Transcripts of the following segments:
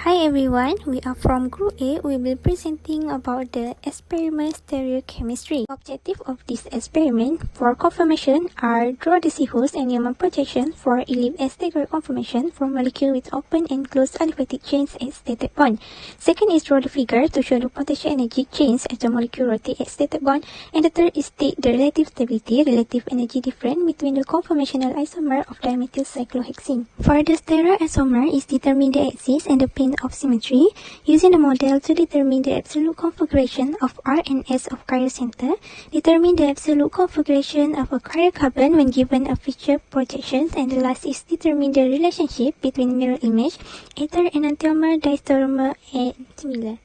Hi everyone, we are from Group A. We will be presenting about the experiment stereochemistry. Objective of this experiment for confirmation are draw the C-host and Newman projection for ellipse and staggered conformation for molecule with open and closed aliphatic chains at stated bond. Second is draw the figure to show the potential energy change as the molecule rotate at stated bond. And the third is state the relative stability, relative energy difference between the conformational isomer of dimethyl cyclohexene. For the stereoisomer is determine the axis and the plane of symmetry, using the model to determine the absolute configuration of R and S of chiral center, determine the absolute configuration of a chiral carbon when given a feature projection, and the last is determine the relationship between mirror image, ether enantiomer, diastereomer, and similar.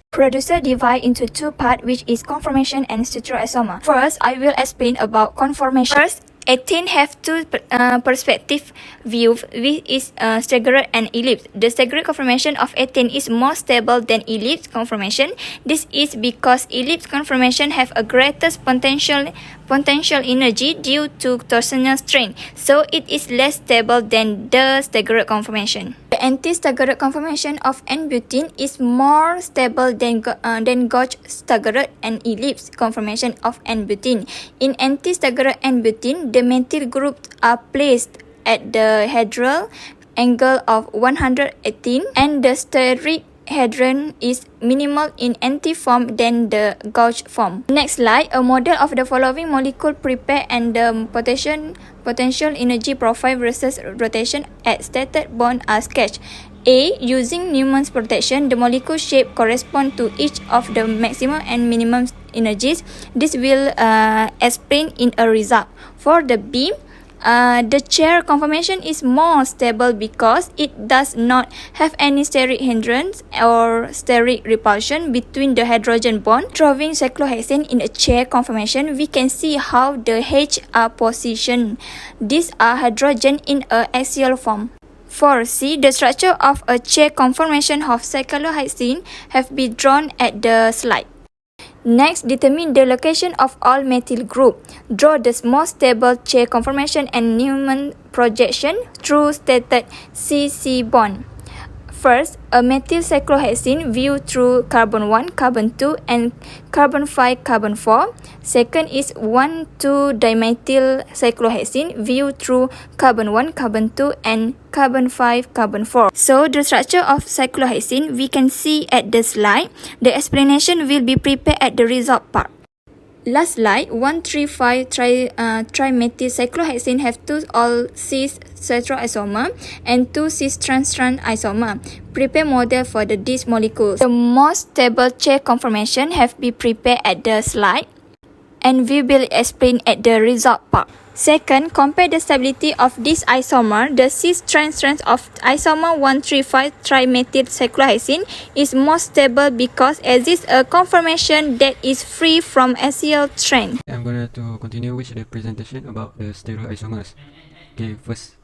Producer divide into two parts, which is conformation and stereoisomer. First, I will explain about conformation. First, ethene have two perspective views, which is staggered and ellipse. The staggered conformation of ethene is more stable than ellipse conformation. This is because ellipse conformation have a greater potential energy due to torsional strain, so it is less stable than the staggered conformation. The anti-staggered conformation of N-butene is more stable than gauge staggered and ellipse conformation of N-butene. In anti-staggered N-butene, the methyl groups are placed at the hedral angle of 118 and the steric hadron is minimal in anti-form than the gauge form. Next slide, a model of the following molecule prepared and the potential energy profile versus rotation at stated bond are sketched. A. Using Newman's protection, the molecule shape correspond to each of the maximum and minimum energies. This will explain in a result. For the B, the chair conformation is more stable because it does not have any steric hindrance or steric repulsion between the hydrogen bond. Drawing cyclohexane in a chair conformation, we can see how the H are positioned. These are hydrogen in a axial form. For C, the structure of a chair conformation of cyclohexane have been drawn at the slide. Next, determine the location of all methyl group. Draw the most stable chair conformation and Newman projection through stated C-C bond. First, a methyl cyclohexane view through carbon 1, carbon 2, and carbon 5, carbon 4. Second is 1,2 dimethyl cyclohexane view through carbon 1, carbon 2, and carbon 5, carbon 4. So, the structure of cyclohexane we can see at the slide. The explanation will be prepared at the result part. Last slide, 1,3,5 trimethyl cyclohexane have two all-cis stereoisomer and two cis trans-trans isomer. Prepare model for these molecules. The most stable chair conformation have been prepared at the slide, and we will explain at the result part. Second, compare the stability of this isomer. The cis trans-trans of isomer 1,3,5 trimethyl cyclohexane is more stable because exists a conformation that is free from axial strain. I'm going to continue with the presentation about the stereoisomers. Okay, first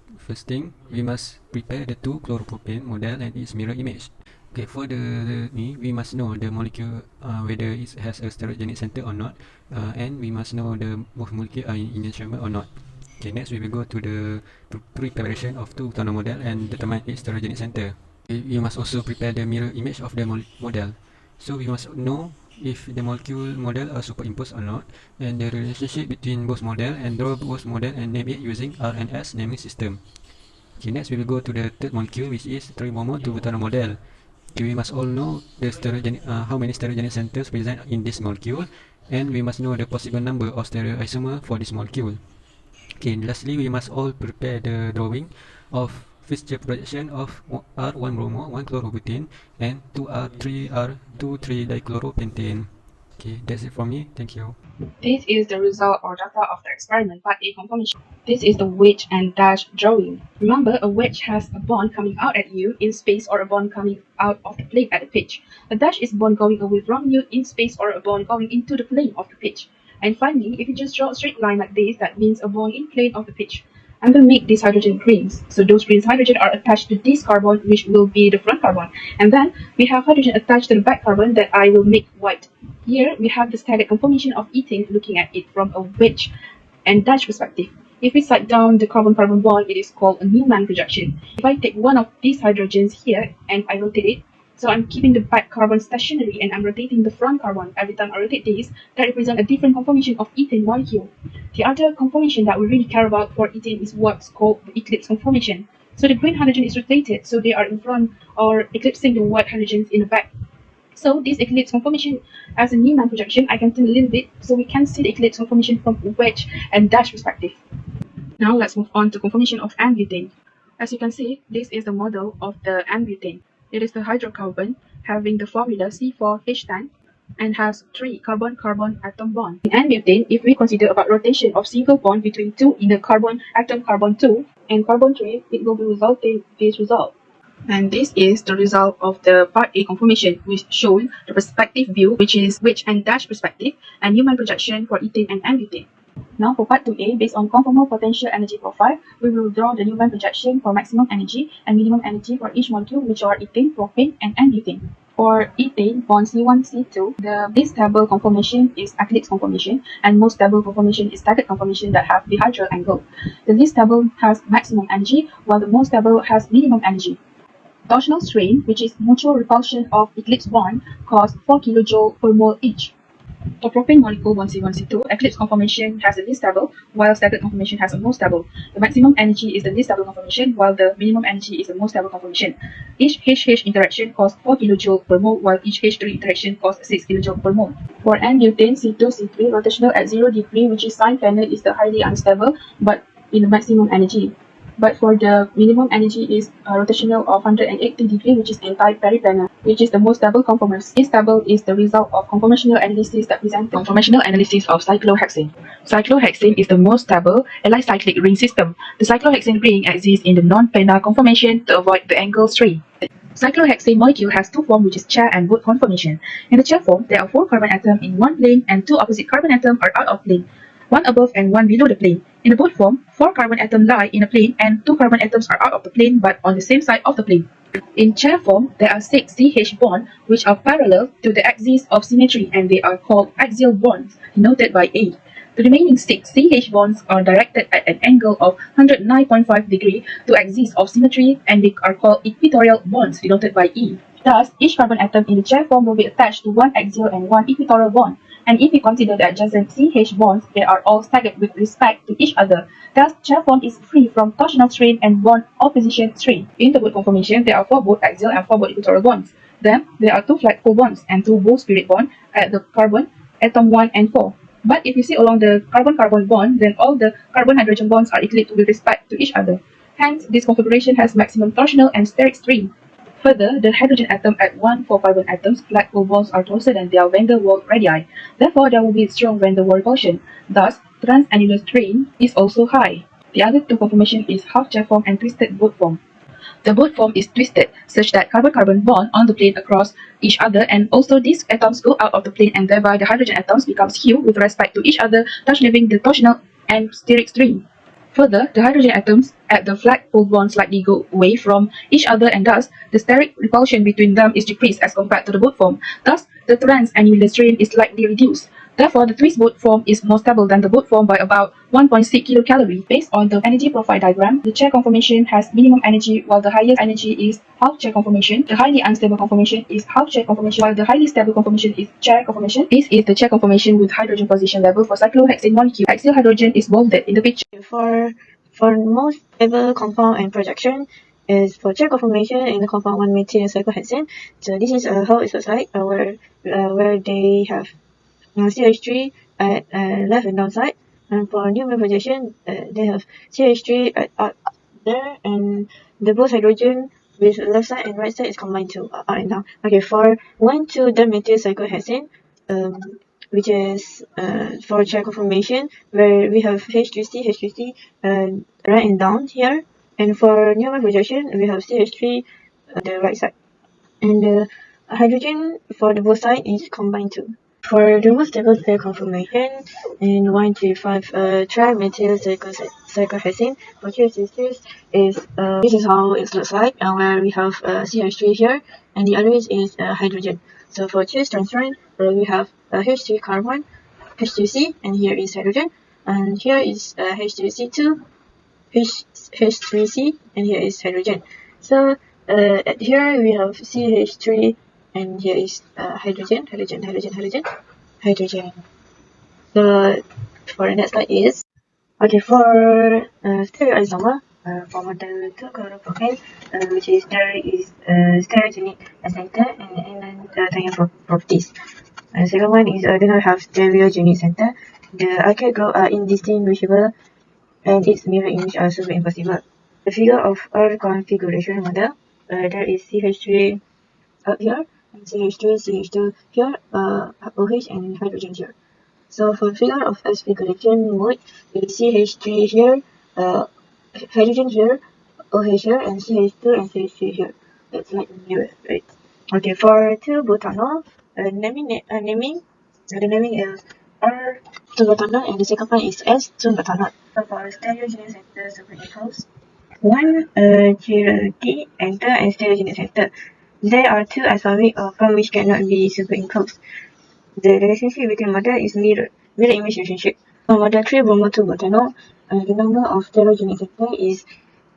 thing, we must prepare the 2-chloropropane model and its mirror image. Okay, for we must know the molecule whether it has a stereogenic center or not, and we must know both molecules are in enantiomer or not. Okay, next we will go to the preparation of 2-octanol model and determine its stereogenic center. Okay, we must also prepare the mirror image of the model. So we must know if the molecule model are superimposed or not, and the relationship between both model, and draw both model and name it using R and S naming system. Okay, next we will go to the third molecule, which is tribomo 2-butanol model. Okay, we must all know the how many stereogenic centers present in this molecule, and we must know the possible number of stereoisomer for this molecule. Okay, lastly, we must all prepare the drawing of fixture projection of R1 bromo, 1 chlorobutane, and 2R3R2,3-dichloropentane. Okay, that's it from me. Thank you. This is the result or data of the experiment part A conformation. This is the wedge and dash drawing. Remember, a wedge has a bond coming out at you in space or a bond coming out of the plane at the pitch. A dash is bond going away from you in space or a bond going into the plane of the pitch. And finally, if you just draw a straight line like this, that means a bond in plane of the pitch. I'm going to make these hydrogen rings. So those rings hydrogen are attached to this carbon, which will be the front carbon. And then we have hydrogen attached to the back carbon that I will make white. Here we have the static conformation of ethane, looking at it from a wedge and dash perspective. If we cite down the carbon-carbon bond, it is called a Newman projection. If I take one of these hydrogens here and I rotate it, so I'm keeping the back carbon stationary and I'm rotating the front carbon. Every time I rotate this, that represents a different conformation of ethane molecule. The other conformation that we really care about for ethane is what's called the eclipse conformation. So the green hydrogen is rotated, so they are in front or eclipsing the white hydrogens in the back. So this eclipse conformation as a Newman projection, I can turn a little bit so we can see the eclipse conformation from wedge and dash perspective. Now let's move on to conformation of N-butane. As you can see, this is the model of the N-butane. It is the hydrocarbon having the formula C4H10 and has 3 carbon-carbon atom bond. In N-butane, if we consider about rotation of single bond between 2 in the carbon atom carbon 2 and carbon 3, it will be resulting this result. And this is the result of the part A conformation, which shows the perspective view, which is wedge and dash perspective, and Newman projection for ethane and N-butane. Now for part 2A, based on conformal potential energy profile, we will draw the Newman projection for maximum energy and minimum energy for each molecule, which are ethane, propane, and N-butane. For ethane, bond C1, C2, the least stable conformation is eclipse conformation, and most stable conformation is staggered conformation that have dihedral angle. The least stable has maximum energy, while the most stable has minimum energy. Torsional strain, which is mutual repulsion of eclipse bond, costs 4 kJ per mole each. For propane molecule 1C1C2, eclipse conformation has a least stable, while staggered conformation has a most stable. The maximum energy is the least stable conformation, while the minimum energy is the most stable conformation. Each HH interaction costs 4 kJ per mole, while each H3 interaction costs 6 kJ per mole. For N-butane C2, C3, rotational at 0 degree, which is sine planar, is the highly unstable, but in the maximum energy. But for the minimum energy is rotational of 180 degree, which is anti-periplanar, which is the most stable conformers. This table is the result of conformational analysis that presents conformational analysis of cyclohexane. Cyclohexane is the most stable allycyclic ring system. The cyclohexane ring exists in the non-planar conformation to avoid the angle strain. Cyclohexane molecule has 2 forms, which is chair and boat conformation. In the chair form, there are 4 carbon atoms in one plane and 2 opposite carbon atoms are out of plane, one above and one below the plane. In the boat form, 4 carbon atoms lie in a plane and 2 carbon atoms are out of the plane but on the same side of the plane. In chair form, there are 6 CH bonds which are parallel to the axis of symmetry and they are called axial bonds, denoted by A. The remaining 6 CH bonds are directed at an angle of 109.5 degree to axis of symmetry and they are called equatorial bonds, denoted by E. Thus, each carbon atom in the chair form will be attached to one axial and one equatorial bond. And if we consider the adjacent CH bonds, they are all staggered with respect to each other. Thus, chair form is free from torsional strain and bond opposition strain. In the boat conformation, there are 4 both axial and 4 both equatorial bonds. Then, there are 2 flat pole bonds and 2 bow-spirit bonds at the carbon atom 1 and 4. But if you see along the carbon-carbon bond, then all the carbon-hydrogen bonds are eclipsed with respect to each other. Hence, this configuration has maximum torsional and steric strain. Further, the hydrogen atom at 1 4 carbon atoms, flat pole bonds are closer than their van der Waals radii. Therefore, there will be strong van der Waals repulsion. Thus, transannular strain is also high. The other 2 conformations is half chair form and twisted boat form. The boat form is twisted such that carbon-carbon bond on the plane across each other and also these atoms go out of the plane and thereby the hydrogen atoms become skewed with respect to each other, thus leaving the torsional and steric strain. Further, the hydrogen atoms at the flat pole bonds slightly go away from each other and thus the steric repulsion between them is decreased as compared to the boat form. Thus, the transannular strain is slightly reduced. Therefore, the twist boat form is more stable than the boat form by about 1.6 kilocalorie. Based on the energy profile diagram, the chair conformation has minimum energy while the highest energy is half chair conformation. The highly unstable conformation is half chair conformation while the highly stable conformation is chair conformation. This is the chair conformation with hydrogen position level for cyclohexane molecule. Axial hydrogen is bolded in the picture. For most stable compound and projection is for chair conformation in the compound 1-methyl cyclohexane. So this is how it looks like where they have CH3 at left and down side, and for Newman projection they have CH3 at up there, and the both hydrogen with left side and right side is combined to up and down. Okay, for 1,2-dimethyl cyclohexane, which is for chair conformation where we have H3C right and down here, and for Newman projection we have CH3 the right side, and the hydrogen for the both side is combined too. For the most stable chair conformation in 1,3,5 trimethyl cyclohexane, for choose is this is how it looks like, where we have CH3 here and the other is hydrogen. So for choose transferrin, we have H3 carbon, H2C, and here is hydrogen. And here is H3C2, H3C, and here is hydrogen. So at here we have CH3, and here is hydrogen. So for the next slide is, okay, for stereoisomer, for model 2 chloropropane, which is there is stereogenic center and triangle properties. And second one is do not have stereogenic center. The alkyl group are indistinguishable and its mirror image are superimpossible. The figure of our configuration model, there is CH3 up here, and CH3, CH2 here, OH and hydrogen here. So for figure of S configuration mode, it is CH3 here, hydrogen here, OH here, and CH2 and CH3 here. That's like mirror, right? Okay, for 2-butanol, the naming is R2-butanol, and the second one is S2-butanol. So for stereogenic center superimposed, one hierarchy enter and stereogenic center. There are two isomic from which cannot be superimposed. The relationship between model is mirror image relationship. For model 3 bromo 2-butanol, the number of stereogenic center is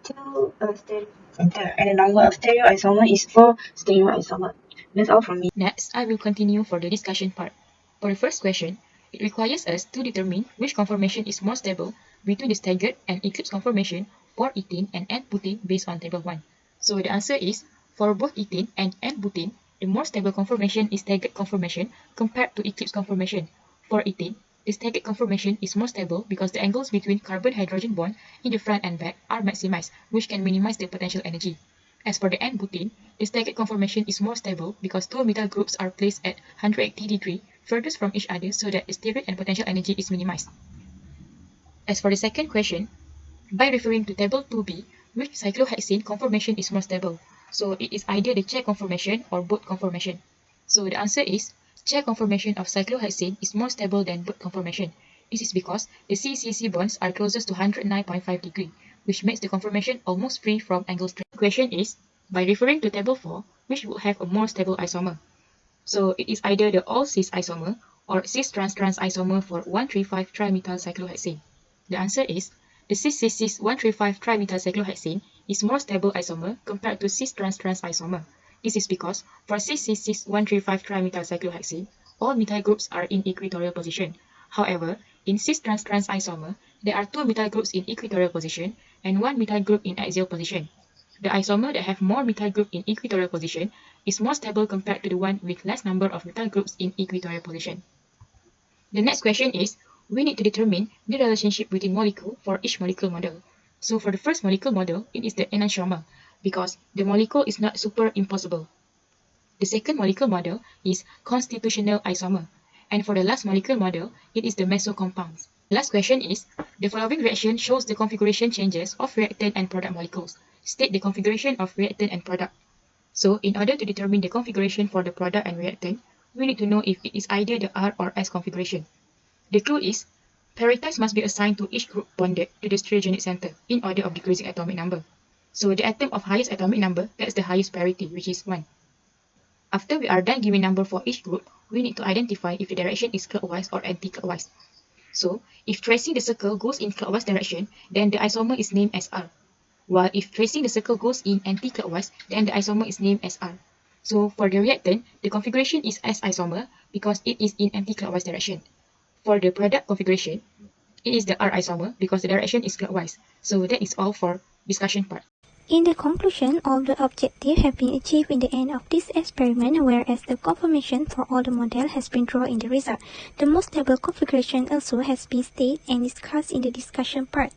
2 stereogenic center, and the number of stereoisomer is 4 stereoisomer. That's all from me. Next, I will continue for the discussion part. For the first question, it requires us to determine which conformation is more stable between the staggered and eclipse conformation for ethene and N-butene based on table 1. So the answer is, for both ethene and N-butene, the more stable conformation is staggered conformation compared to eclipse conformation. For ethene, the staggered conformation is more stable because the angles between carbon-hydrogen bond in the front and back are maximized, which can minimize the potential energy. As for the N-butene, the staggered conformation is more stable because two methyl groups are placed at 180 degrees furthest from each other so that the steric and potential energy is minimized. As for the second question, by referring to table 2b, which cyclohexane conformation is more stable? So it is either the chair conformation or boat conformation. So the answer is, chair conformation of cyclohexane is more stable than boat conformation. This is because the C-C-C bonds are closest to 109.5 degrees, which makes the conformation almost free from angle strain. The question is, by referring to table 4, which would have a more stable isomer? So it is either the all-cis isomer or cis-trans-trans isomer for 1,3,5-trimethyl cyclohexane. The answer is, the cis-cis-cis 1,3,5-trimethyl cyclohexane is more stable isomer compared to cis-trans-trans isomer. This is because for cis-cis-cis 1,3,5-trimethyl cyclohexane, all methyl groups are in equatorial position. However, in cis-trans-trans isomer, there are two methyl groups in equatorial position and one methyl group in axial position. The isomer that have more methyl group in equatorial position is more stable compared to the one with less number of methyl groups in equatorial position. The next question is, we need to determine the relationship between molecule for each molecule model. So for the first molecule model, it is the enantiomer because the molecule is not superimposable. The second molecule model is constitutional isomer. And for the last molecule model, it is the mesocompounds. The last question is, the following reaction shows the configuration changes of reactant and product molecules. State the configuration of reactant and product. So in order to determine the configuration for the product and reactant, we need to know if it is either the R or S configuration. The clue is, paritides must be assigned to each group bonded to the stereogenic center in order of decreasing atomic number. So the atom of highest atomic number gets the highest parity, which is 1. After we are done giving number for each group, we need to identify if the direction is clockwise or anti-clockwise. So, if tracing the circle goes in clockwise direction, then the isomer is named as R. While if tracing the circle goes in anti-clockwise, then the isomer is named as R. So, for the reactant, the configuration is S isomer because it is in anti-clockwise direction. For the product configuration, it is the R isomer because the direction is clockwise. So, that is all for discussion part. In the conclusion, all the objectives have been achieved in the end of this experiment, whereas the conformation for all the model has been drawn in the result. The most stable configuration also has been stated and discussed in the discussion part.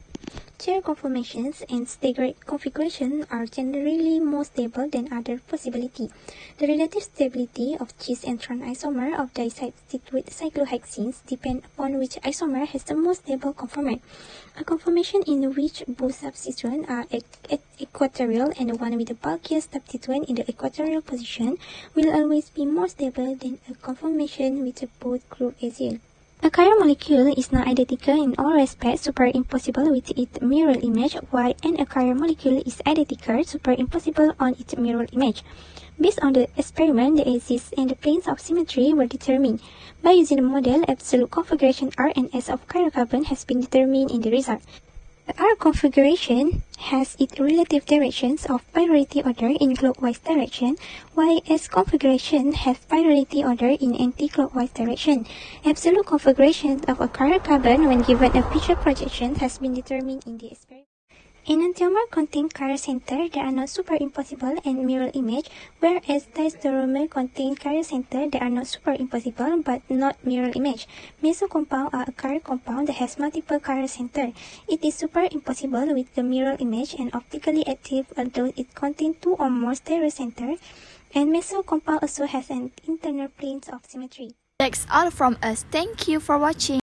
Chair conformations and staggered configuration are generally more stable than other possibility. The relative stability of cis and trans isomer of disubstitute cyclohexanes depend upon which isomer has the most stable conformant. A conformation in which both substituents are equatorial and the one with the bulkiest substituent in the equatorial position will always be more stable than a conformation with both group axial. A chiral molecule is not identical in all respects superimposable with its mirror image, while an achiral molecule is identical superimposable on its mirror image. Based on the experiment, the axis and the planes of symmetry were determined. By using the model, absolute configuration R and S of chiral carbon has been determined in the result. The R configuration has its relative directions of priority order in clockwise direction, while S configuration has priority order in anti-clockwise direction. Absolute configuration of a chiral carbon when given a feature projection has been determined in the experiment. Enantiomer contain chiral center that are not superimposable and mirror image, whereas Dueramae contain chiral center that are not superimposable but not mirror image. Meso compound are a chiral compound that has multiple chiral center. It is superimposable with the mirror image and optically active, although it contains two or more stereocenter, and meso compound also has an internal planes of symmetry. That's all from us. Thank you for watching.